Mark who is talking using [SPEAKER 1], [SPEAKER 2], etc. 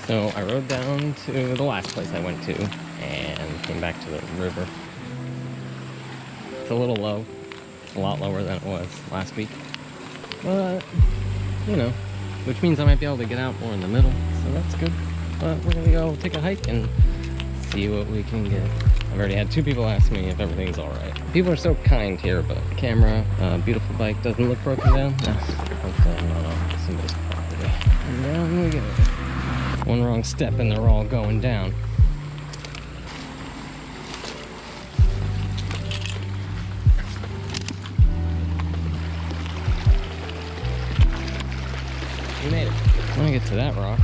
[SPEAKER 1] So I rode down to the last place I went to and came back to the river. It's a little low. It's a lot lower than it was last week. But, you know, which means I might be able to get out more in the middle, so that's good. But we're gonna go take a hike and see what we can get. I've already had 2 people ask me if everything's alright. People are so kind here, but camera, beautiful bike, doesn't look broken down. No, no, somebody's property. And down we go. One wrong step and they're all going down. You made it. I want to get to that rock.